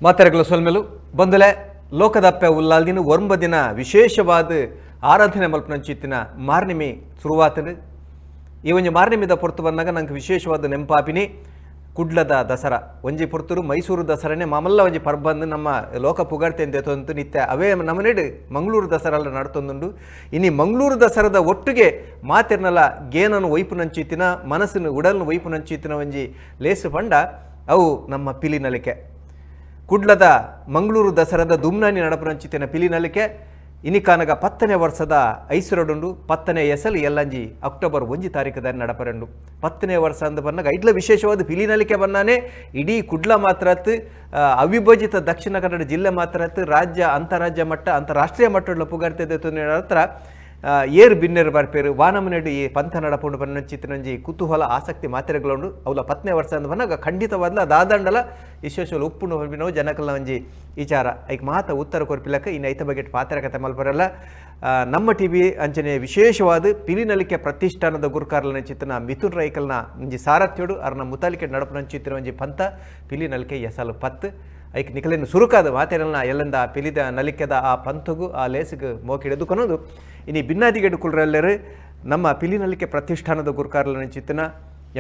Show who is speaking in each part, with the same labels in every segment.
Speaker 1: ಮಾತೆರೆಗಳ ಸೊಲ್ಮೆಲು ಬಂದಲೆ ಲೋಕದಪ್ಪೆ ಉಲ್ಲಾಲ್ದಿನ ಒಂಬ ದಿನ ವಿಶೇಷವಾದ ಆರಾಧನೆ ಮಲ್ಪನಂಚಿತ್ತಿನ ಮಾರ್ನಿಮಿ ಶುರುವಾತನು ಈ ಒಂಜಿ ಮಾರ್ನಿಮಿದ ಪೊರ್ತು ಬಂದಾಗ ನಂಗೆ ವಿಶೇಷವಾದ ನೆಂಪಾಪಿನಿ ಕುಡ್ಲದ ದಸರಾ ಒಂಜಿ ಪೊರ್ತರು ಮೈಸೂರು ದಸರಾನೇ ಮಾಮಲ್ಲ ಒಂಜಿ ಪರ್ಬಂದು ನಮ್ಮ ಲೋಕ ಪುಗಾಡ್ತೆ ಅಂತ ನಿತ್ಯ ಅವೇ ನಮ್ಮನೆಡು ಮಂಗಳೂರು ದಸರಾ ನಡ್ತೊಂದುಂಡು ಇನ್ನು ಮಂಗಳೂರು ದಸರಾದ ಒಟ್ಟಿಗೆ ಮಾತಿರ್ನಲ ಗೇನನ್ನು ವೈಪುನಂಚಿತ್ತಿನ ಮನಸ್ಸನ್ನು ಉಡಲ್ನು ವೈಪುನಂಚಿತ್ತಿನ ಒಂಜಿ ಲೇಸು ಪಂಡ ಅವು ನಮ್ಮ ಪಿಲಿನಲಿಕೆ ಕುಡ್ಲದ ಮಂಗಳೂರು ದಸರಾದ ದುಮ್ನಾನಿ ನಡಪುನಂಚಿತ್ತಿನ ಪಿಲಿನಲಿಕೆ ಇನಿಕಾನಗ 10ನೇ ವರ್ಷದ ಐಸರಡುಂಡು 10ನೇ ಎಸಲು ಎಲ್ಲಂಜಿ ಅಕ್ಟೋಬರ್ 1 ತಾರೀಕದ ನಡಪರಂಡು 10ನೇ ವರ್ಷ ಅಂದ ಬಂದಾಗ ಐಡ್ಲ ವಿಶೇಷವಾದ ಪಿಲಿನಲಿಕೆ ಬನ್ನಾನೆ ಇಡೀ ಕುಡ್ಲ ಮಾತ್ರತ್ ಅವಿಭಜಿತ ದಕ್ಷಿಣ ಕನ್ನಡ ಜಿಲ್ಲೆ ಮಾತ್ರತ್ ರಾಜ್ಯ ಅಂತಾರಾಜ್ಯ ಮಟ್ಟ ಅಂತಾರಾಷ್ಟ್ರೀಯ ಮಟ್ಟದ ಪುಗಾಡ್ತಿದ್ದೆ ಹತ್ರ ಏರು ಬಿನ್ನೆರು ಬರ್ಪೇರು ವಾನಮನೆಡು ಈ ಪಂಥ ನಡಪುಂಡು ಬನ್ನಂಚಿತ್ತಿನಂಜಿ ಕುತೂಹಲ ಆಸಕ್ತಿ ಮಾತ್ರೆಗಳುಂಡು ಅವಲ 10ನೇ ವರ್ಷ ಅಂದ ಬಂದಾಗ ಖಂಡಿತವಾದ್ಲ ದಾದಂಡಲ ವಿಶೇಷ ಉಪ್ಪುಂಡು ಹೊರಬಿನವು ಜನಕಲ್ನ ಒಂಜಿ ವಿಚಾರ ಐಕ್ ಮಾತ ಉತ್ತರ ಕೊರ್ಪಿಲಕ ಇನ್ನು ಐತ ಬಗೆಟ್ ಪಾತ್ರ ಕತೆ ಮಲ್ಪರಲ್ಲ ನಮ್ಮ ಟಿವಿ ಅಂಚನೆ ವಿಶೇಷವಾದ ಪಿಲಿನಲಿಕೆ ಪ್ರತಿಷ್ಠಾನದ ಗುರುಕಾರ್ಲನ ಚಿತ್ತನ ಮಿಥುನ್ ರೈಕಲ್ನ ಒಂಜಿ ಸಾರಥ್ಯೋಡು ಅರ್ನ ಮುತಾಲಿಕೆ ನಡಪುನಂಚಿತ್ತಿನ ಒಂಜಿ ಪಂಥ ಪಿಲಿನಲಿಕೆ ಎಸಲು 10 ಐಕ್ ನಿಖಲೇನು ಸುರುಕಾದ ಮಾತೆರಲ್ನ ಎಲ್ಲಂದ ಪಿಲಿದ ನಲಿಕೆದ ಆ ಪಂಥಗೂ ಆ ಲೇಸಿಗೆ ಮೋಕಿಡೆದು ಕೊನೋದು ಇನ್ನು ಭಿನ್ನಾದಿಗೆಡು ಕುಳ್ರೆಲ್ಲರೂ ನಮ್ಮ ಪಿಲಿನಲಿಕೆ ಪ್ರತಿಷ್ಠಾನದ ಗುರುಕಾರ್ಲನ ಚಿತ್ತನ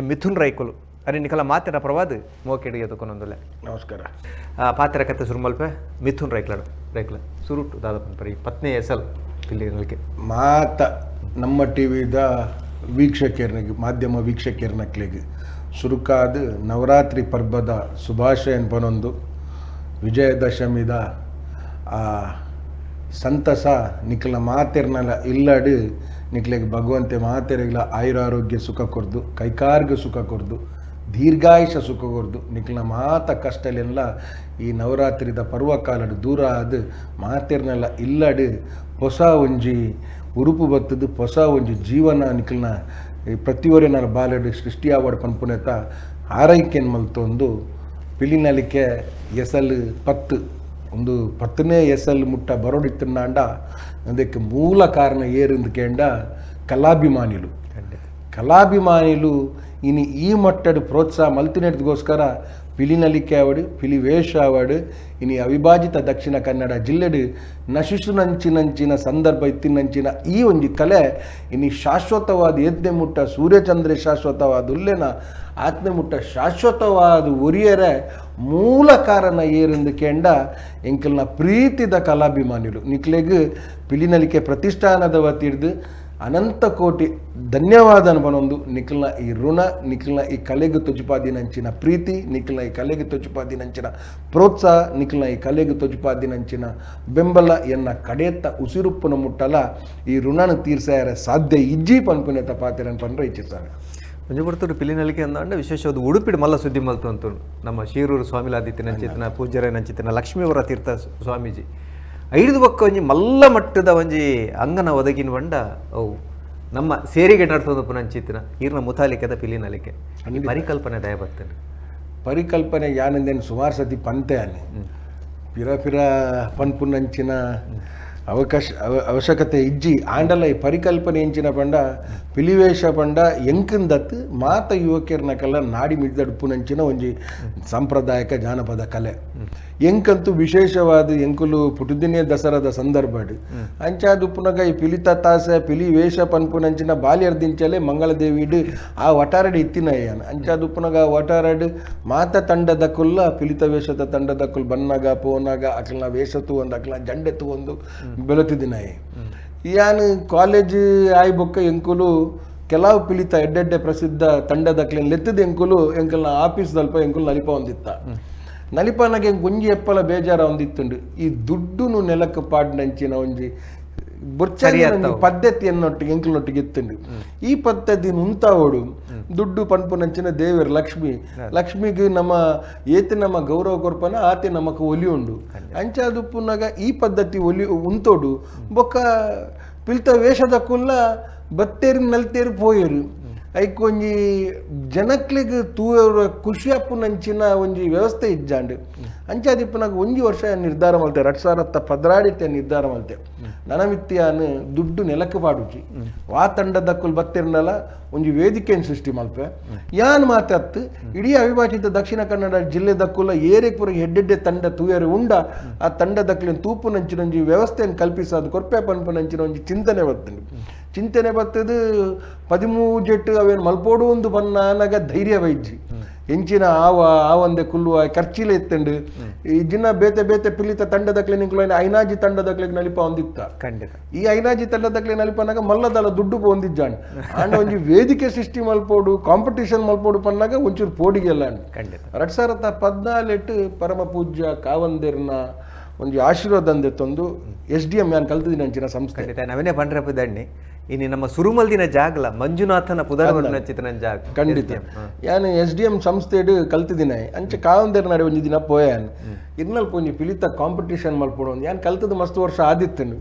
Speaker 1: ಮಿಥುನ್ ರೈಕುಲು ಅರೆ ನಿಖಲ ಮಾತಿನ ಪ್ರವಾದ ಮೋಕಿಡಿಗೆ ಎದುಕೊನೊಂದುಲೆ
Speaker 2: ನಮಸ್ಕಾರ
Speaker 1: ಪಾತ್ರ ಕತೆ ಸುರುಮಲ್ಪೆ ಮಿಥುನ್ ರೈಕ್ಲ ಸುರುಟು ದಾದಪ್ಪನ ಪರಿ 10ನೇ ಎಸಲ್ ಪಿಲಿನಲಿಕೆ
Speaker 2: ಮಾತ ನಮ್ಮ ಟಿವಿದ ವೀಕ್ಷಕರಿಗೆ ಮಾಧ್ಯಮ ವೀಕ್ಷಕರ್ನಕ್ಲಿಗೆ ಸುರುಕಾದ ನವರಾತ್ರಿ ಪರ್ಬದ ಶುಭಾಶಯ ಪನೊಂದು ವಿಜಯದಶಮಿದ ಆ ಸಂತಸ ನಿಖಲ ಮಾತೆರ್ನಲ ಇಲ್ಲಡು ನಿಖಲಿಗೆ ಭಗವಂತೆ ಮಾತೆರೆಗಳ ಆಯುರಾರೋಗ್ಯ ಸುಖ ಕೊರ್ದು ಕೈಕಾರ್ಗ ಸುಖ ಕೊರ್ದು ದೀರ್ಘಾಯುಷ ಸುಖ ಕೊರ್ದು ನಿಖಲ ಮಾತ ಕಷ್ಟಲೆಲ್ಲ ಈ ನವರಾತ್ರಿದ ಪರ್ವಕಾಲಡು ದೂರ ಆದ ಮಾತೆರ್ನೆಲ್ಲ ಇಲ್ಲಡು ಹೊಸ ಒಂಜಿ ಉರುಪು ಬತ್ತದು ಹೊಸ ಒಂಜಿ ಜೀವನ ನಿಖಲ್ನ ಪ್ರತಿವರೆನ ಬಾಲಡು ಸೃಷ್ಟಿಯಾವಡು ಪನ್ಪುನೆತ ಆರೈಕೆನ್ ಮಲ್ತೊಂದು ಪಿಲಿನಲಿಕೆ ಎಸಲ್ 10 ಒಂದು 10ನೇ ಎಸಲ್ ಮುಟ್ಟ ಬರೋಡಿತ್ತಂಡ ಅದಕ್ಕೆ ಮೂಲ ಕಾರಣ ಏರಿಂದು ಕೇಂಡ ಕಲಾಭಿಮಾನಿಲು ಇನ್ನು ಈ ಮಟ್ಟದ ಪ್ರೋತ್ಸಾಹ ಮಲ್ತಿನೆಡ್ಗೋಸ್ಕರ ಪಿಲಿನಲಿಕೆ ಆವಡು ಪಿಲಿ ವೇಷ ಆವಡು ಇನ್ನು ಅವಿಭಾಜಿತ ದಕ್ಷಿಣ ಕನ್ನಡ ಜಿಲ್ಲೆಡು ನಶಿಸುನಂಚಿನಂಚಿನ ಸಂದರ್ಭ ಇತ್ತಿನಂಚಿನ ಈ ಒಂದು ಕಲೆ ಇನ್ನು ಶಾಶ್ವತವಾದ ಎದ್ದೆ ಮುಟ್ಟ ಸೂರ್ಯಚಂದ್ರ ಶಾಶ್ವತವಾದ ಉಲ್ಲೆನ ಆತ್ಮೆ ಮುಟ್ಟ ಶಾಶ್ವತವಾದ ಉರಿಯರೆ ಮೂಲ ಕಾರಣ ಏರೆಂದು ಕೇಂಡ ಎಂಕಲ್ನ ಪ್ರೀತಿದ ಕಲಾಭಿಮಾನಿಗಳು ನಿಕ್ಲೆಗ್ ಪಿಲಿನಲಿಕೆ ಪ್ರತಿಷ್ಠಾನದ ವತಿರ್ದು ಅನಂತ ಕೋಟಿ ಧನ್ಯವಾದ ಅನ್ಬನೊಂದು ನಿಖಲ್ನ ಈ ಋಣ ನಿಖಲ್ನ ಈ ಕಲೆಗೆ ತೊಜುಪಾದಿನಂಚಿನ ಪ್ರೀತಿ ನಿಖಲ್ನ ಈ ಕಲೆಗೆ ತೊಜುಪಾದಿನಂಚಿನ ಪ್ರೋತ್ಸಾಹ ನಿಖಲ್ನ ಈ ಕಲೆಗೆ ತೊಜುಪಾದಿನಂಚಿನ ಬೆಂಬಲ ಎನ್ನ ಕಡೆಯತ್ತ ಉಸಿರುಪ್ಪನ ಮುಟ್ಟಲ ಈ ಋಣನ ತೀರ್ಸಾರ ಸಾಧ್ಯ ಇಜ್ಜಿ ಪನ್ಪುನೆತ ಪಾತಿರನ್ ಪನ್ರ ಇಚ್ಛಿಸ್ತಾರೆ
Speaker 1: ಮುಂಜೆ ಬರ್ತರು ಪಿಲಿನಲಿಕೆ ಅಂದ ವಿಶೇಷವಾದ ಉಡುಪಿಡು ಮಲ್ಲ ಸುದ್ದಿ ಮಲ್ತು ಅಂತ ನಮ್ಮ ಶೀರೂರು ಸ್ವಾಮಿಲಾದಿತ್ಯ ನಂಚಿತ್ತಿನ ಪೂಜ್ಯರ ನಂಚಿತ್ತಿನ ಲಕ್ಷ್ಮೀವರ ತೀರ್ಥ ಸ್ವಾಮೀಜಿ ಐದು ಪಕ್ಕ ಒಂಜಿ ಮಲ್ಲ ಮಟ್ಟದ ಒಂಜಿ ಅಂಗನ ಒದಗಿನ ಬಂಡ ಅವು ನಮ್ಮ ಸೇರಿಗೆ ನಡ್ತೋದಪ್ಪ ನಂಚಿತ್ತಿನ ಈರ್ನ ಮುತಾಲಿಕೆದ ಪಿಲಿನಲಿಕೆ ಪರಿಕಲ್ಪನೆ ದಯ ಬರ್ತೇನೆ
Speaker 2: ಪರಿಕಲ್ಪನೆ ಯಾನಂದೇನು ಸುಮಾರು ಸತಿ ಪಂತೆ ಅನಿ ಪಿರ ಪನ್ಪುನಂಚಿನ ಅವಶ್ಯಕತೆ ಇಜ್ಜಿ ಆಂಡಲ ಈ ಪರಿಕಲ್ಪನೆ ಎಂಚಿನ ಪಂಡ ಪಿಲಿವೇಶ ಪಂಡ ಎಂಕಂದತ್ ಮಾತ ಯುವಕರ್ನಕಲ್ಲ ನಾಡಿ ಮಿಡ್ದಡುಪುನಂಚಿನ ಒಂಜಿ ಸಾಂಪ್ರದಾಯಿಕ ಜಾನಪದ ಕಲೆ ಎಂಕಂತೂ ವಿಶೇಷವಾದ ಎಂಕುಲು ಪುಟುದಿನೇ ದಸರಾದ ಸಂದರ್ಭಡು ಅಂಚಾದುಪ್ಪುನಗ ಈ ಪಿಲಿತ ತಾಸೆ ಪಿಲಿ ವೇಷ ಪನ್ಪುನಂಚಿನ ಬಾಲ್ಯರ್ದಿಂಚಲೆ ಮಂಗಳದೇವಿಡು ಆ ವಟಾರಡು ಇತ್ತಿನಯ್ಯನ ಅಂಚಾದುಪ್ಪುನಗ ವಟಾರಡು ಮಾತ ತಂಡದ ಕುಲ್ಲ ಪಿಲಿತ ವೇಷದ ತಂಡದ ಕುಲ್ ಬನ್ನಾಗ ಪೋನಾಗ ಅಕ್ಲನ ವೇಷತು ಒಂದು ಅಕ್ಲನ ಜಂಡೆತು ಒಂದು ಬೆಳತಿದಿನಾಯಿ ಯಾನು ಕಾಲೇಜ್ ಆಯ್ ಬೊಕ್ಕ ಎಂಕುಲು ಕೆಲವು ಪಿಲಿತ ಎಡ್ಡೆಡ್ಡೆ ಪ್ರಸಿದ್ಧ ತಂಡದಕ್ಲೆ ಲೆತ್ತದ ಎಂಕಲ್ನ ಆಫೀಸ್ ದಲ್ಪ ಎಂಕುಲು ನಲಿಪ ಹೊಂದಿತ್ತ ನಲಿಪನಗೆ ಗುಂಜಿ ಎಪ್ಪಲ ಬೇಜಾರ ಹೊಂದಿತ್ತುಂಡು ಈ ದುಡ್ಡುನು ನೆಲಕ್ಕೆ ಪಾಡ್ನಂಚಿನ ಒಂಜಿ ಪದ್ಧತಿಯನ್ನೊಟ್ಟಿಗೆ ಎಂಕಲ್ನೊಟ್ಟಿಗೆ ಇತ್ತುಂಡು ಈ ಪದ್ಧತಿ ಉಂತಾವೋಡು ದುಡ್ಡು ಪನ್ಪುನಂಚಿನ ದೇವರು ಲಕ್ಷ್ಮಿಗೆ ನಮ್ಮ ಏತಿ ನಮ್ಮ ಗೌರವ ಕೊರ್ಪನ ಆತೆ ನಮಕ್ ಒಲಿ ಉಂಡು ಅಂಚಾದುಪ್ಪುನಾಗ ಈ ಪದ್ಧತಿ ಒಲಿ ಉಂತೋಡು ಬೊಕ್ಕ ಪಿಲ್ತ ವೇಷದ ಕುಲ್ಲ ಬತ್ತೇರಿ ನಲ್ತೇರಿ ಪೋಯರು ಐಕ್ ಒಂಜಿ ಜನಕ್ಲಿಗ್ ತೂರ ಖುಷಿ ಅಪ್ಪುನಂಚಿನ ಒಂಜಿ ವ್ಯವಸ್ಥೆ ಇಜ್ಜಾಂಡು ಅಂಚಾದಿಪ್ಪನಾಗ ಒಂಜಿ ವರ್ಷ ನಿರ್ಧಾರ ಮಲ್ತೆ 2016 ನಿರ್ಧಾರ ಮಲ್ತೆ ನನ್ನ ಮಿತ್ತಿಯಾನು ದುಡ್ಡು ನೆಲಕ್ಕೆ ಪಾಡುಚಿ ವಾ ತಂಡದಕ್ಕುಲ್ ಬತ್ತಿರ್ನಲ್ಲ ಒಂಜಿ ವೇದಿಕೆಯನ್ನು ಸೃಷ್ಟಿ ಮಲ್ಪೆ ಯಾನ್ ಮಾತಾತ್ತು ಇಡೀ ಅವಿಭಾಜಿತ ದಕ್ಷಿಣ ಕನ್ನಡ ಜಿಲ್ಲೆದಕ್ಕುಲ ಏರೆ ಪುರ ಹೆಡ್ಡೆಡ್ಡೆ ತಂಡ ತೂಯರು ಉಂಡ ಆ ತಂಡದಕ್ಕಲಿನ ತೂಪು ನಂಚಿನ ಒಂಜಿ ವ್ಯವಸ್ಥೆಯನ್ನು ಕಲ್ಪಿಸೋದು ಕೊರ್ಪೆ ಪನ್ಪು ನಂಚಿನ ಒಂಜಿ ಚಿಂತನೆ ಚಿಂತನೆ ಬತ್ತದು 13 ಜೆಟ್ಟು ಅವೇನು ಮಲ್ಪೋಡು ಒಂದು ಪನ್ನಾನಾಗ ಧೈರ್ಯ ವೈಜ್ಜಿ ಎಂಚಿನ ಆವಂದೆ ಕುಲ್ಲುವ ಖರ್ಚಿಲೆ ಎತ್ತಂಡು ಈ ಜಿನ್ನ ಬೇತೆ ಬೇತೆ ಪಿಲಿತ ತಂಡದಕ್ಲೆ ನಿಂಕ್ಲು ಐನಾಜಿ ತಂಡದಕ್ಲೆ ನಲಿಪ ಹೊಂದಿತ್ತ ಖಂಡಿತ ಈ ಐನಾಜಿ ತಂಡದಕ್ಲೆ ನಲಿಪನಾಗ ಮಲ್ಲದಲ್ಲ ದುಡ್ಡು ಹೊಂದಿದ್ದಾಂಡ್ ಆಂಡ ಒಂಜಿ ವೇದಿಕೆ ಸೃಷ್ಟಿ ಮಲ್ಪೋಡು ಕಾಂಪಿಟೇಷನ್ ಮಲ್ಪೋಡು ಪನ್ನಾಗ ಒಂಚೂರು ಪೋಡಿಗೆಲ್ಲ ಖಂಡಿತ 2014 ಪರಮ ಪೂಜ್ಯ ಕಾವಂದೇರ್ನ ಒಂಜಿ ಆಶೀರ್ವಾದ ಅಂದೆತ್ತೊಂದು SDM ಯಾನ್ ಕಲ್ತಿದ್ದೀನಿ ಅಂಚಿನ ಸಂಸ್ಥೆ
Speaker 1: ನಾವೇನೇ ಪಂಡ್ರಪ್ಪ ದಂಡಿ ಇನ್ನು ನಮ್ಮ ಸುರುಮಲ್ದಿನ ಜಾಗಲ ಮಂಜುನಾಥನ ಪುದರ್ವರ್ಣಚಿತನ ಜಾಗ
Speaker 2: ಖಂಡಿತ ಯಾನು SDM ಸಂಸ್ಥೆಡು ಕಲ್ತಿದ್ದೀನಿ ಅಂಚೆ ಕಾವಂದೇರ್ ನಡೆ ಒಂಜಿ ದಿನ ಪೋಯಾನ್ ಇರ್ನಲ್ಪ ಒಂಜಿ ಪಿಲಿತ ಕಾಂಪಿಟೇಷನ್ ಮಲ್ಪೋಡು ಒಂದು ಯಾನ್ ಕಲ್ತದ ಮಸ್ತ್ ವರ್ಷ ಆದಿತ್ತನು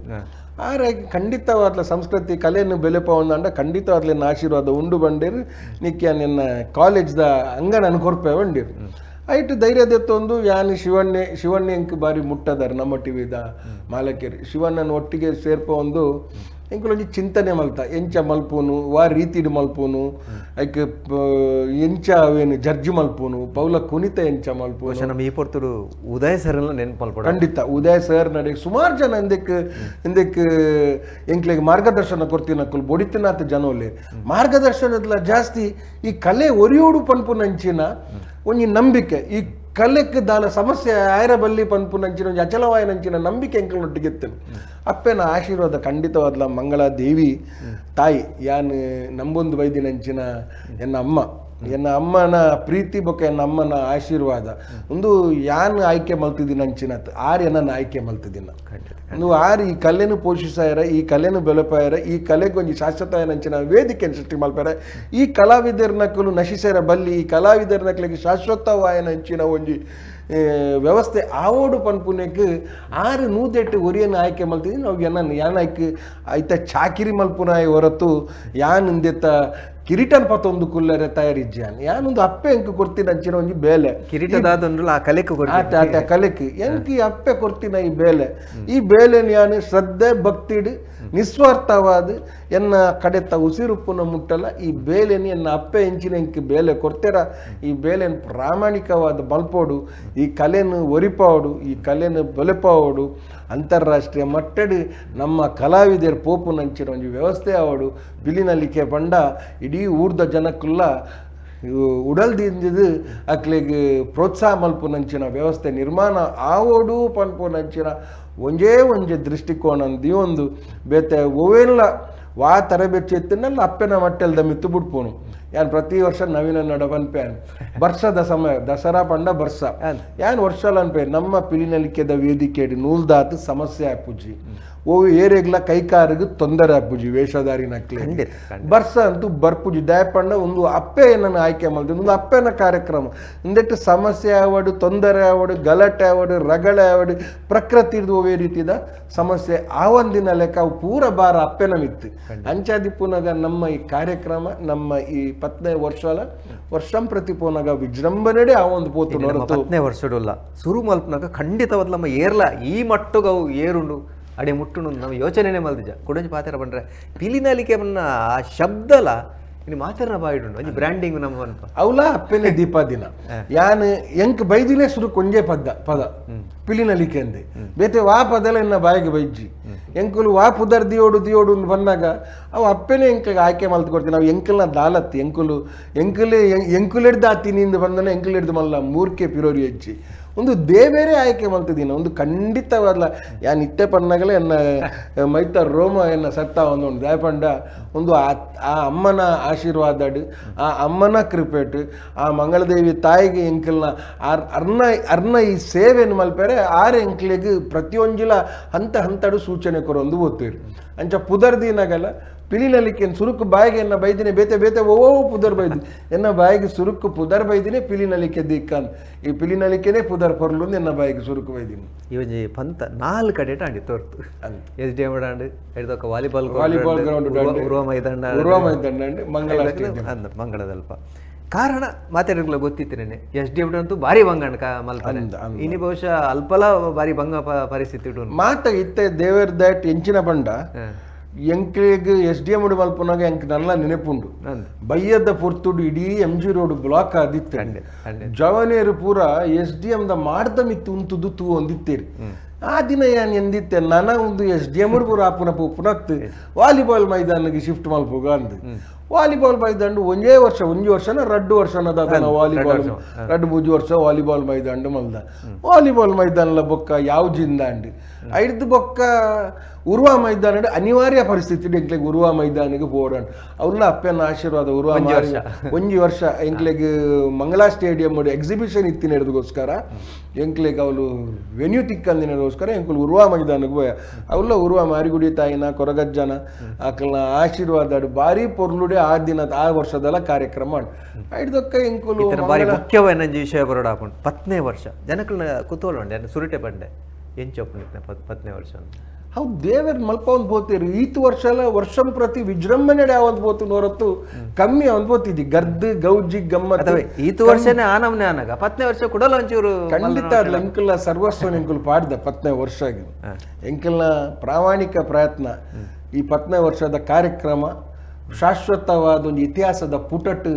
Speaker 2: ಆರೆ ಖಂಡಿತವಾದ್ಲ ಸಂಸ್ಕೃತಿ ಕಲೆಯನ್ನು ಬೆಲೆಪವಂದ ಖಂಡಿತವಾದ್ಲ ಆಶೀರ್ವಾದ ಉಂಡು ಬಂಡೇರು ನಿಕ್ಯ ನಿನ್ನ ಕಾಲೇಜ್ದ ಅಂಗನ ಕೊರ್ಪೆ ಬಂದಿರು ಐಟು ಧೈರ್ಯದೆತ್ತೊಂದು ಯಾನು ಶಿವಣ್ಣೆ ಎಂಕ್ ಬಾರಿ ಮುಟ್ಟದಾರೆ ನಮ್ಮ ಟಿವಿದ ಮಾಲಕೇರಿ ಶಿವಣ್ಣನ ಒಟ್ಟಿಗೆ ಸೇರ್ಪ ಒಂದು ಎಂಕುಲೊಂಜಿ ಚಿಂತನೆ ಮಲ್ತ ಎಂಚ ಮಲ್ಪೋನು ವಾ ರೀತಿಡು ಮಲ್ಪೋನು ಐಕ್ ಎಂಚ ಅವೇನು ಜಡ್ಜ್ ಮಲ್ಪೋನು ಪೌಲ ಕುಣಿತ ಎಂಚ ಮಲ್ಪೋನು
Speaker 1: ನಮ್ಮ ಈ ಪೊರ್ತುಡು ಉದಯ್ ಸರ್ ನೆನಪು
Speaker 2: ಖಂಡಿತ ಉದಯ್ ಸರ್ ನಡೆ ಸುಮಾರು ಜನ ಇಂದಕ್ಕೆ ಎಂಕ್ಲೆಗೆ ಮಾರ್ಗದರ್ಶನ ಕೊಡ್ತೀನಕ್ಕಲು ಬೊಡಿತಿನಾಥ ಜನೋಲೆ ಮಾರ್ಗದರ್ಶನದ ಜಾಸ್ತಿ ಈ ಕಲೆ ಒರಿಯೋಡು ಪನ್ಪು ನಂಚಿನ ಒಂಜಿ ನಂಬಿಕೆ ಈ ಕಲೆಕ್ಕೆ ದಾಲ ಸಮಸ್ಯೆ ಆಯ್ರ ಬಲ್ಲಿ ಪನ್ಪು ನಂಚಿನ ಒಂಜಿ ಅಚಲವಾಯ ನಂಚಿನ ನಂಬಿಕೆ ಎಂಕಲೊಟ್ಟಿಗೆತ್ತೇನೆ ಅಪ್ಪೆನ ಆಶೀರ್ವಾದ ಖಂಡಿತವಾದ್ಲ ಮಂಗಳಾ ದೇವಿ ತಾಯಿ ಯಾನ್ ನಂಬೊಂದು ಬೈದಿ ನಂಚಿನ ಎನ್ನ ಅಮ್ಮನ ಪ್ರೀತಿ ಬೊಕ್ಕ ಎನ್ನ ಅಮ್ಮನ ಆಶೀರ್ವಾದ ಒಂದು ಯಾನ್ ಆಯ್ಕೆ ಮಲ್ತಿದ್ದೀನಿ ಅಂಚಿನತ್ ಆರು ಎನ್ನ ಆಯ್ಕೆ ಮಲ್ತಿದ್ದೀನ ಒಂದು ಆರು ಈ ಕಲೆನು ಪೋಷಿಸಾಯರ ಈ ಕಲೆನು ಬೆಳಪಾಯರ ಈ ಕಲೆಗೆ ಒಂಜಿ ಶಾಶ್ವತ ನಂಚಿನ ವೇದಿಕೆಯನ್ನು ಸೃಷ್ಟಿ ಮಲ್ಪಾರ ಈ ಕಲಾವಿದರ್ನಕ್ಕಲು ನಶಿಸರ ಬಲ್ಲಿ ಈ ಕಲಾವಿದರ್ನಕ್ಲಿಗೆ ಶಾಶ್ವತವಾಯ ನಂಚಿನ ಒಂಜಿ ವ್ಯವಸ್ಥೆ ಆವೋಡು ಪನ್ಪುನೆಕ್ ಆರು ನೂದೆಟ್ಟು ಒರಿಯನ್ನು ಆಯ್ಕೆ ಮಲ್ತಿದ್ದೀನಿ ನಾವು ಯಾನ್ ಆಯ್ಕೆ ಆಯ್ತ ಚಾಕಿರಿ ಮಲ್ಪುನಾಯ ಹೊರತು ಯಾನ್ ಇಂದೆತ್ತ ಕಿರೀಟನ್ ಪತ್ತೊಂದು ಕುಲ್ಲರೆ ತಯಾರಿಜ್ಜಾನ್ ಯಾನೊಂದು ಅಪ್ಪೆ ಎಂಕ್ ಕೊಡ್ತೀನಿ ಅಂಚಿನ ಒಂಜಿ ಬೇಲೆ
Speaker 1: ಕಿರೀಟದಾದೊಂದು ಆ ಕಲೆಕ್
Speaker 2: ಆಟ ಕಲೆಕ್ ಎಂಕ್ ಈ ಅಪ್ಪೆ ಕೊಡ್ತೀನ ಈ ಬೇಲೆನ್ ಯಾನು ಶ್ರದ್ಧೆ ಭಕ್ತಿಡ್ ನಿಸ್ವಾರ್ಥವಾದ ಎನ್ನ ಕಡೆತ್ತ ಉಸಿರುಪ್ಪುನ ಮುಟ್ಟಲ್ಲ ಈ ಬೇಲೆನಿ ಎನ್ನ ಅಪ್ಪೆ ಎಂಚಿನ ಎಂಕ್ ಬೇಲೆ ಕೊಡ್ತೇರ ಈ ಬೇಲೆನ್ ಪ್ರಾಮಾಣಿಕವಾದ ಮಲ್ಪೋಡು ಈ ಕಲೆನು ಒರಿಪಾವಡು ಈ ಕಲೆನು ಬೆಲೆಪಾವಡು ಅಂತಾರಾಷ್ಟ್ರೀಯ ಮಟ್ಟಡು ನಮ್ಮ ಕಲಾವಿದರ ಪೋಪು ನಂಚಿನ ಒಂದು ವ್ಯವಸ್ಥೆ ಆವಡು ಬಿಲಿನಲ್ಲಿಕೆ ಬಂಡ ಇಡೀ ಊರ್ದ ಜನಕ್ಕುಲ್ಲ ಉಡಲ್ದಿಂದಿದು ಅಕ್ಲೆಗೆ ಪ್ರೋತ್ಸಾಹ ಮಲ್ಪು ನಂಚಿನ ವ್ಯವಸ್ಥೆ ನಿರ್ಮಾಣ ಆವೋಡು ಪನ್ಪು ನಂಚಿನ ಒಂಜೇ ದೃಷ್ಟಿಕೋನ ಒಂದು ಬೇತೆ ಓವೆಲ್ಲ ವಾ ತರಬೇತಿ ಎತ್ತಿನಲ್ಲ ಅಪ್ಪೆನ ಮಟ್ಟೆಲ್ದ ಮಿತ್ತು ಬಿಡ್ಪೋನು ಯಾನ್ ಪ್ರತಿ ವರ್ಷ ನವೀನ ನಡವನ್ಪೇನ್ ಬರ್ಸದ ಸಮಯ ದಸರಾ ಪಂಡ ಬರ್ಸ ಯಾನ್ ವರ್ಷಲ ಅನ್ಪೇ ನಮ್ಮ ಪಿಲಿನಲಿಕೆದ ವೇದಿಕೆ ನೂಲ್ದಾತ್ ಸಮಸ್ಯೆ ಆಪುಜಿ ಓ ಏರೆಗ್ಲ ಕೈಕಾರಿಗೆ ತೊಂದರೆ ಆಪುಜಿ ವೇಷಧಾರಿ ನಕ್ಲೆ ಬರ್ಸ ಅಂತೂ ಬರ್ಪುಜಿ ದಯಪಂಡ ಒಂದು ಅಪ್ಪೆ ಏನನ್ನು ಆಯ್ಕೆ ಮಾಡಿದೆ ಒಂದು ಅಪ್ಪೆನ ಕಾರ್ಯಕ್ರಮ ಇಂದೆಟ್ಟು ಸಮಸ್ಯೆ ಆವಡು ತೊಂದರೆ ಆವಡು ಗಲಾಟೆ ಆವಡು ರಗಳೆ ಆವಡು ಪ್ರಕೃತಿದು ಓವೇ ರೀತಿದ ಸಮಸ್ಯೆ ಆವಂದಿನ ಲೆಕ್ಕ ಅವು ಪೂರ ಬಾರ ಅಪ್ಪೆನ ಮಿತ್ತು ಅಂಚಾದಿಪ್ಪುನಾಗ ನಮ್ಮ ಈ ಕಾರ್ಯಕ್ರಮ ನಮ್ಮ ಈ 10ನೇ ವರ್ಷಂ ಪ್ರತಿ ಪೋನಾಗ ವಿಜೃಂಭಣೆಡೆ ಆ ಒಂದು ಪೋತು ನೋಡತ್ತು
Speaker 1: 10ನೇ ವರ್ಷಡುಲ್ಲ ಶುರು ಮಲ್ಪನಾಗ ಖಂಡಿತವಾದ ನಮ್ಮ ಏರ್ಲ ಈ ಮಟ್ಟಗ ಅವು ಏರುಂಡು ಅಡೆ ಮುಟ್ಟುನು ನಾವು ಯೋಚನೆನೇ ಮಲ್ದಿಜ ಕುಡಂಜಿ ಪಾತ್ರ ಬಂದ್ರೆ ಪಿಲಿನಲಿಕೆ ಬನ್ನ ಆ ಶಬ್ದಲ ಇನ್ನು ಮಾತಾರ ಬಾಯಿಡುಂಡು ಒಂಜಿ ಬ್ರ್ಯಾಂಡಿಂಗ್ ನಮ್ಮ ಅನ್ಪ
Speaker 2: ಅವಲ ಅಪ್ಪೆನೆ ದೀಪ ದಿನ ಯಾನ್ ಎಂಕ್ ಬೈದಿನೇ ಸುರು ಕೊಂಜೆ ಪದ ಪಿಲಿನಲಿಕೆ ಅಂದೆ ಬೇತೆ ವಾ ಪದಲ ಎನ್ನ ಬಾಯಿಗೆ ಬೈಜಿ ಎಂಕುಲು ವಾ ಪುದರ್ ದಿಯೋಡು ಬಂದಾಗ ಅವು ಅಪ್ಪೆನೆ ಎಂಕ್ಲಿಗೆ ಆಯ್ಕೆ ಮಲ್ತು ಕೊಡ್ತೀನಿ ನಾವು ಎಂಕಲ್ನ ದಾಲತ್ತಿ ಎಂಕುಲಿಡ್ದು ಆತಿನಿಂದ ಬಂದನೆ ಎಂಕುಲಿಡ್ದು ಮಲ್ಲ ಮೂರ್ಕೆ ಪಿರೋರಿ ಹೆಚ್ಚಿ ಒಂದು ದೇವೇರೆ ಆಯ್ಕೆ ಮಲ್ತಿದ್ದೀನಿ ಒಂದು ಖಂಡಿತವಾದ್ಲ ಯಾನ್ ಇತ್ತೆ ಪನ್ನಾಗಲೇ ಎನ್ನ ಮೈತ ರೋಮ ಎನ್ನ ಸತ್ತ ಒಂದು ದಯಪಂಡ ಒಂದು ಆ ಅಮ್ಮನ ಆಶೀರ್ವಾದಡು ಆ ಅಮ್ಮನ ಕೃಪೆಟ್ ಆ ಮಂಗಳದೇವಿ ತಾಯಿಗೆ ಎಂಕಲ್ನ ಅರ್ನ ಈ ಸೇವೆಯನ್ನು ಮಲ್ಪೇರೆ ಆರು ಎಂಕ್ಲಿಗೆ ಪ್ರತಿಯೊಂಜಿಲ ಹಂತಡು ಸೂಚನೆ ಕೊರೊಂದು ಓದ್ತೀರಿ ಅಂಚ ಪುದರ್ದಿನಾಗಲ್ಲ ಪಿಲಿನಲಿಕೆ ಸುರುಕು ಬಾಯಿಗೆ ಎನ್ನ ಬೈದಿನಿ ಬೇತೆ ಬೇತೆ ಓ ಪುದರ್ ಬೈದಿ ಎನ್ನ ಬಾಯಿಗೆ ಸುರುಕು ಪುದರ್ ಬೈದಿನಿ ಪಿಲಿನಲಿಕೆ ದಿಕ್ಕನ್ ಈ ಪಿಲಿನಲಿಕೆನೇ ಪುದರ್ ಪೊರ್ಲು ಎನ್ನ ಬಾಯಿಗೆ ಸುರುಕು ಬೈದಿನಿ
Speaker 1: ಇವೊಂಜಿ ಪಂತ 4 ಕಡೆ ಆಂಡಿ ತೋರ್ತು SDM ಆಂಡ್ ಹಿಡಿದೊಕ್ಕ ವಾಲಿಬಾಲ್
Speaker 2: ಗ್ರೌಂಡ್
Speaker 1: ಉರುವ ಮೈದಾನ ಮಂಗಳದಲ್ಪ ಕಾರಣ ಮಾತಾಡಿರ್ಲ ಗೊತ್ತಿತ್ತೇನೆ SDM ಅಂತೂ ಭಾರಿ ಬಂಗಣ್ಣ ಮಲ್ಪನೆ ಇನಿ ಬಹುಶಃ ಅಲ್ಪಲ ಭಾರಿ ಭಂಗ ಪರಿಸ್ಥಿತಿ
Speaker 2: ಮಾತ ಇತ್ತೆ ದೇವರ್ ದಟ್ ಎಂಚಿನ ಬಂಡ ಎಂಕ್ಲಿಗೆ SDM ಮಲ್ಪನಾಗ ಎಂಕ್ ನಲ್ಲ ನೆನಪುಂಡು ಬಯ್ಯದ ಪೊರ್ತುಡು ಇಡೀ MG ರೋಡ್ ಬ್ಲಾಕ್ ಆದಿತ್ತೆ ಜವನೇರು ಪೂರ SDM ದ ಮಾಡ್ದ ಮಿತ್ತು ಉಂತುದು ತೂ ಒಂದಿತ್ತೇರಿ ಆ ದಿನ ಏನ್ ಎಂದಿತ್ತೆ ನನ್ನ ಒಂದು SDM ಪೂರ ಆಪುನ ಪುನತ್ ವಾಲಿಬಾಲ್ ಮೈದಾನಿಗೆ ಶಿಫ್ಟ್ ಮಲ್ಪೋಗ ಅಂದ್ ವಾಲಿಬಾಲ್ ಮೈದಾನ ಒಂಜೇ ವರ್ಷನ 2 ವರ್ಷನದ ವಾಲಿಬಾಲ್ 2-3 ವರ್ಷ ವಾಲಿಬಾಲ್ ಮೈದಾನ ಮಲ್ದ ವಾಲಿಬಾಲ್ ಮೈದಾನಲ ಬೊಕ್ಕ ಯಾವ ಜಿಂದ ಅಂಡಿ ಐದು ಬೊಕ್ಕ ಉರ್ವಾ ಮೈದಾನ ಅನಿವಾರ್ಯ ಪರಿಸ್ಥಿತಿ ಎಂಕ್ಲೆಗ್ ಉರ್ವಾ ಮೈದಾನಿಗೆ ಬೋಡಂಡ್ ಅವ್ಲ ಅಪ್ಪನ ಆಶೀರ್ವಾದ ಉರ್ವಾ ಒಂಜಿ ವರ್ಷ ಎಂಕ್ಲೆಗ್ ಮಂಗಳಾ ಸ್ಟೇಡಿಯಂ ಎಕ್ಸಿಬಿಷನ್ ಇತ್ತಿನ ಹಿಡಿದಗೋಸ್ಕರ ಎಂಕ್ಲೆಗ್ ಅವಳು ವೆನ್ಯೂ ತಿಕ್ಕಂದಿನಗೋಸ್ಕರ ಎಂಕುಲು ಉರ್ವಾ ಮೈದಾನಕ್ಕೆ ಹೋಯ ಅವಲ್ಲ ಉರ್ವಾ ಮಾರಿಗುಡಿ ತಾಯಿನ ಕೊರಗಜ್ಜನ ಆಕಲ್ನ ಆಶೀರ್ವಾದ ಭಾರಿ ಪೊರ್ಲುಡೆ ಆ ದಿನ ಆ ವರ್ಷದಲ್ಲ ಕಾರ್ಯಕ್ರಮ ಐದಕ್ಕ ಎಂಕುಲು
Speaker 1: ಭಾರಿ ಮುಖ್ಯವಾದ ವಿಷಯ ಬರೋಡ ಹಾಕೊಂಡು 10ನೇ ವರ್ಷ ಜನಗಳನ್ನ ಕುತೂಹಲ ಸುರಿಟೆ ಬಂಡೆ ಎಂಚೊಪ್ಪನಿಕ್ನ 10ನೇ ವರ್ಷ
Speaker 2: ಅವು ದೇವರ ಮಲ್ಪವನ್ ಬೋತೀರಿ ಈತ್ ವರ್ಷ ಎಲ್ಲ ವರ್ಷಂ ಪ್ರತಿ ವಿಜೃಂಭಣೆ ಯಾವತ್ ಬೋತು ನೋರತ್ತು ಕಮ್ಮಿ ಅವನ್ ಬೋತಿದ್ದಿ ಗರ್ದ್ ಗೌಜಿ ಗಮ್ಮತ್
Speaker 1: ಈತ್ ವರ್ಷನೇ ಆನಮ್ನೆ ಆನಾಗ 10ನೇ ವರ್ಷ ಕೊಡಲ್ಲ ಒಂಚೂರು
Speaker 2: ಖಂಡಿತ ಎಂಕಲ್ನ ಸರ್ವಸ್ವ ಎಂಕುಲ್ ಪಾಡ್ದ 10ನೇ ವರ್ಷ ಎಂಕಲ್ನ ಪ್ರಾಮಾಣಿಕ ಪ್ರಯತ್ನ ಈ 10ನೇ ವರ್ಷದ ಕಾರ್ಯಕ್ರಮ ಶಾಶ್ವತವಾದ ಒಂದು ಇತಿಹಾಸದ ಪುಟಟ್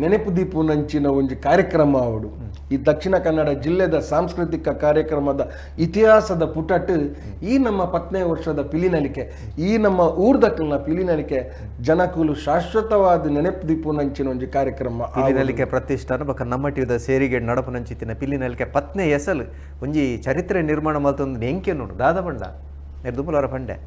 Speaker 2: ನೆನಪು ದೀಪುನಂಚಿನ ಒಂದು ಕಾರ್ಯಕ್ರಮ ಅವಡು ಈ ದಕ್ಷಿಣ ಕನ್ನಡ ಜಿಲ್ಲೆದ ಸಾಂಸ್ಕೃತಿಕ ಕಾರ್ಯಕ್ರಮದ ಇತಿಹಾಸದ ಪುಟಟ್ ಈ ನಮ್ಮ 10ನೇ ವರ್ಷದ ಪಿಲಿನಲಿಕೆ ಈ ನಮ್ಮ ಊರ್ದಕ್ಕಲ್ನ ಪಿಲಿನಲಿಕೆ ಜನಕುಲು ಶಾಶ್ವತವಾದ ನೆನಪು ದೀಪುನಂಚಿನ ಒಂದು ಕಾರ್ಯಕ್ರಮ
Speaker 1: ಪಿಲಿನಲಿಕೆ ಪ್ರತಿಷ್ಠಾನ ಬಕ್ಕ ನಮ್ಮ ಟಿವಿದ ಸೇರಿಗೆ ನಡಪುನಂಚಿತ್ತಿನ ಪಿಲಿನಲಿಕೆ 10ನೇ ಎಸಲು ಒಂಜಿ ಚರಿತ್ರೆ ನಿರ್ಮಾಣ ಮಲ್ತೊಂದು ಎಂಕೆ ನೋಡು ದಾದ ಬಂಡ ದುಂಬಲವರ ಪಂಡೆ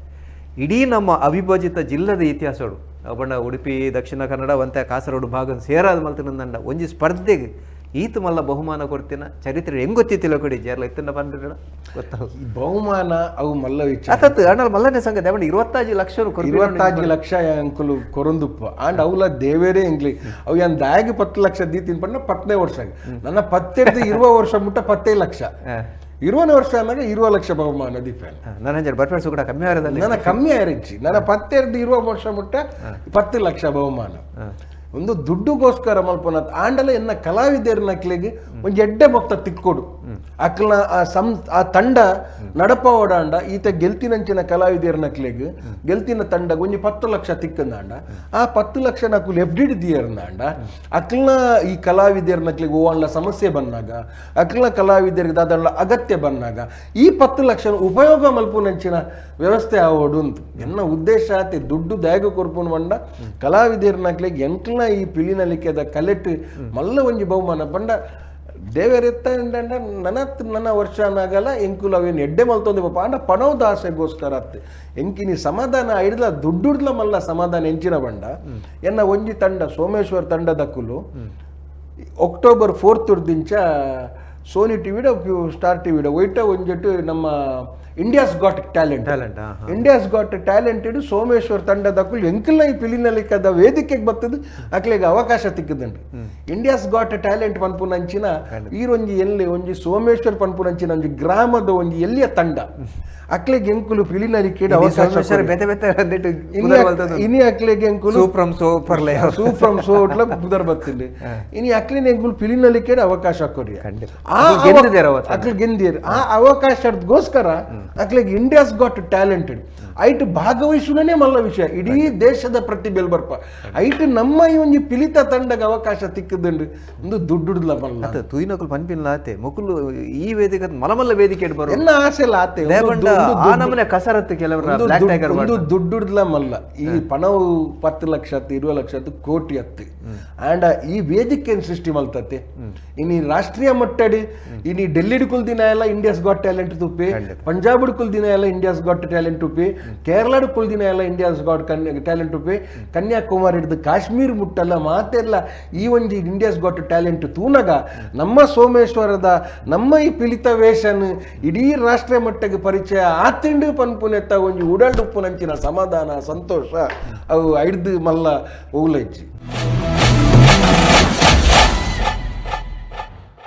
Speaker 1: ಇಡೀ ನಮ್ಮ ಅವಿಭಜಿತ ಜಿಲ್ಲದ ಇತಿಹಾಸಗಳು ಬಣ್ಣ ಉಡುಪಿ ದಕ್ಷಿಣ ಕನ್ನಡ ವಂತೆ ಕಾಸರಗೋಡು ಭಾಗ ಸೇರಾದ ಮಲ್ತಿನಂದ ಒಂಜಿ ಸ್ಪರ್ಧೆಗೆ ಈತ ಮಲ್ಲ ಬಹುಮಾನ ಕೊಡ್ತೀನ ಚರಿತ್ರೆ ಹೆಂಗ್ ಗೊತ್ತಿತ್ತಿಲ್ಲ ಕೊಡಿ ಜೇರ್ಲ ಇತ್ತನ್ನ ಬಂದ ಗೊತ್ತಾಗ
Speaker 2: ಬಹುಮಾನ ಅವು ಮಲ್ಲ
Speaker 1: ಅತತ್ ಅಣ್ಣ ಮಲ್ಲನೇ ಸಂಘ ದೇವಣ್ಣ 25 ಲಕ್ಷ
Speaker 2: 25 ಲಕ್ಷ ಅಂಕುಲು ಕೊರೊಂದುಪ್ಪ ಅಂಡ್ ಅವಲ ದೇವೇರೇ ಇಂಗ್ಲಿ ಅವು ಏನ್ ದಾಗಿ 10 ಲಕ್ಷ ದೀತಿನ ಪಣ್ಣ 10ನೇ ವರ್ಷ ನನ್ನ 10 20 ವರ್ಷ ಮುಟ್ಟ 15 ಲಕ್ಷ 20 ವರ್ಷ ಅನ್ನಾಗ 20 ಲಕ್ಷ ಬಹುಮಾನ ದೀಪ
Speaker 1: ನನ್ನ ಬರ್ಪೇಡ್ಸು ಕೂಡ ಕಮ್ಮಿ ಆರದಲ್ಲಿ
Speaker 2: ನನ್ನ ಕಮ್ಮಿ ಆರಿಚ್ಚಿ ನನ್ನ 20 ವರ್ಷ ಮುಟ್ಟ 10 ಲಕ್ಷ ಬಹುಮಾನ ಒಂದು ದುಡ್ಡುಗೋಸ್ಕರ ಮಲ್ಪನ ಆಂಡಲ ಎನ್ನ ಕಲಾವಿದರ ನಕ್ಲಿಗೆ ಒಂದು ಎಡ್ಡೆ ಮೊತ್ತ ತಿಕ್ಕೊಡು ಅಕ್ಲ ಆ ತಂಡ ನಡಪ ಓಡಾಂಡ ಈತ ಗೆಲ್ತಿನಂಚಿನ ಕಲಾವಿದರ ನಕ್ಲಿಗೆ ಗೆಲ್ತಿನ ತಂಡ ಒಂಜಿ 10 ಲಕ್ಷ ತಿಕ್ಕಂದಾಂಡ ಆ 10 ಲಕ್ಷ ನಕು ಲೆಫ್ಟ್ ದಿಯರ್ನಾಂಡ ಅಕ್ಲನ ಈ ಕಲಾವಿದರ ನಕ್ಲಿಗೆ ಓವಣ್ಣ ಸಮಸ್ಯೆ ಬಂದಾಗ ಅಕ್ಲನ ಕಲಾವಿದರಿಗೆ ದಾದಲ್ಲ ಅಗತ್ಯ ಬಂದಾಗ ಈ 10 ಲಕ್ಷ ಉಪಯೋಗ ಮಲ್ಪುನಂಚಿನ ವ್ಯವಸ್ಥೆ ಆವೋಡು ಅಂತ ಎನ್ನ ಉದ್ದೇಶ ಆತೆ ದುಡ್ಡು ದಾಯಗ ಕೊರ್ಪುನ್ ಬಂಡ ಕಲಾವಿದರ ನಕ್ಲಿಗೆ ಎಂಕ್ಲ ಈ ಪಿಲಿನಲಿಕೆದ ಕಲೆಟ್ ಮಲ್ಲ ಒಂಜಿ ಬಹುಮಾನ ಬಂಡ ದೇವರೆತ್ತ ನನ್ನ ವರ್ಷ ಅನ್ನಾಗಲ್ಲ ಎಂಕುಲು ಅವೇನು ಎಡ್ಡೆ ಮಲ್ತೊಂದು ಪಾಪ ಅಂಡ ಪಣವದ ಆಸೆಗೋಸ್ಕರ ಅತ್ತೆ ಎಂಕಿನಿ ಸಮಾಧಾನ ಹಿಡ್ದ ದುಡ್ಡುಡ್ಲ ಮಲ್ಲ ಸಮಾಧಾನ ಎಂಚಿನ ಬಂಡ ಎನ್ನ ಒಂಜಿ ತಂಡ ಸೋಮೇಶ್ವರ್ ತಂಡದಕ್ಕುಲು ಅಕ್ಟೋಬರ್ 4th ದಿಂಚ ಸೋನಿ ಟಿವಿಡ ಸ್ಟಾರ್ ಟಿವಿಡ ಒಯ್ಟ ಒಂಜೆಟ್ಟು ನಮ್ಮ India's got talent India's got talented Someshwar ತಂಡದಕ್ಕೂ ಎಂಕಲ್ನ ಈ ಪಿಲಿನಲಿಕದ ವೇದಿಕೆಗೆ ಬರ್ತದೆ ಅಕ್ಲೆಗೆ ಅವಕಾಶ ತಿಕ್ಕದಂಡು ಇಂಡಿಯಾಸ್ ಗಾಟ್ ಟ್ಯಾಲೆಂಟ್ ಪನ್ಪುನಂಚಿನ ಈರೊಂಜಿ ಎಲ್ಲಿ ಒಂಜಿ ಸೋಮೇಶ್ವರ್ ಪನ್ಪುನಂಚಿನ ಒಂಜಿ ಗ್ರಾಮದ ಒಂಜಿ ಎಲ್ಲಿಯ ತಂಡ ಅಕ್ಲೆಗೆ ಎಂಕುಲು ಪಿಲಿನಲಿಕೆ ಅವಕಾಶ ಇನಿ ಅಕ್ಲೆಗೆ ಎಂಕುಲು ಸೂಫ್ರಮ್ ಸೋಟ್ಲ ಬುದರ್ ಬತ್ತಿಂಡು ಇನಿ ಅಕ್ಲಿನ ಎಂಕುಲು ಪಿಲಿನಲಿಕೆ ಅವಕಾಶ ಕೊಡಿ ಅಕ್ಲೆ ಗೆಂದಿಯರ್ ಆ ಅವಕಾಶಗೋಸ್ಕರ ಅಕ್ಲೆಗೆ ಇಂಡಿಯಾಸ್ ಗಾಟ್ ಟ್ಯಾಲೆಂಟೆಡ್ ಐಟ್ ಭಾಗವಹಿಸುವನೇ ಮಲ್ಲ ವಿಷಯ ಇಡೀ ದೇಶದ ಪ್ರತಿಭೆ ಬರ್ಪ ಐಟ್ ನಮ್ಮ ಈ ಒಂಜಿ ಪಿಲಿತ ತಂಡಗ ಅವಕಾಶ ತಿಕ್ಕದಂಡು ಒಂದು ದುಡ್ಡುಡ್ಲ ಮಲ್ಲ
Speaker 1: ತೂಯಿನಕುಲು ಪನ್ಪಿಲ್ಲ ಆತೆ ಮುಕುಲು ಈ ವೇದಿಕೆ ಮಲಮಲ್ಲ ವೇದಿಕೆ ಬರೋ
Speaker 2: ಎಲ್ಲ ಆಸೆ ಇಲ್ಲ ಆತೆ
Speaker 1: ನಮ್ಮನೆ ಕಸರತ್ತು ಕೆಲವರು
Speaker 2: ದುಡ್ಡುಡ್ಲ ಮಲ್ಲ ಈ ಪಣವು 10 ಲಕ್ಷ 20 ಲಕ್ಷ ಕೋಟಿ ಹತ್ತು ಆಂಡ ಈ ವೇದಿಕೆ ಸೃಷ್ಟಿ ಮಲ್ತತೆ ಇನಿ ರಾಷ್ಟ್ರೀಯ ಮಟ್ಟಡಿ ಇನಿ ಡೆಲ್ಲಿಡ್ ಕುಲ್ದಿನ ಎಲ್ಲ ಇಂಡಿಯಾಸ್ ಗಾಟ್ ಟ್ಯಾಲೆಂಟ್ ತುಪ್ಪೆ ಪಂಜಾಬ್ ಪಂಜಾಬ್ ಕುಲ್ದಿನ ಎಲ್ಲ ಇಂಡಿಯಾಸ್ ಗಾಟ್ ಟ್ಯಾಲೆಂಟ್ ಉಪ್ಪಿ ಕೇರಳದ ಕುಲ್ದಿನ ಎಲ್ಲ ಇಂಡಿಯಾಸ್ ಗಾಟ್ ಟ್ಯಾಲೆಂಟ್ ಉಪ್ಪಿ ಕನ್ಯಾಕುಮಾರಿ ಹಿಡಿದು ಕಾಶ್ಮೀರ್ ಮುಟ್ಟಲ್ಲ ಮಾತೆಲ್ಲ ಈ ಒಂದು ಇಂಡಿಯಾಸ್ ಗಾಟ್ ಟ್ಯಾಲೆಂಟ್ ತೂನಗ ನಮ್ಮ ಸೋಮೇಶ್ವರದ ನಮ್ಮ ಈ ಪಿಲಿತ ವೇಷನ್ ಇಡೀ ರಾಷ್ಟ್ರ ಮಟ್ಟಕ್ಕೆ ಪರಿಚಯ ಆತಿಂಡು ಪನ್ಪುನೆತ್ತ ಒಂಜಿ ಉಡಲ್ಡುಪ್ಪು ನಂಚಿನ ಸಮಾಧಾನ ಸಂತೋಷ ಅವು ಹಿಡ್ದು ಮಲ್ಲ ಹೋಗ್ಲೈಚಿ.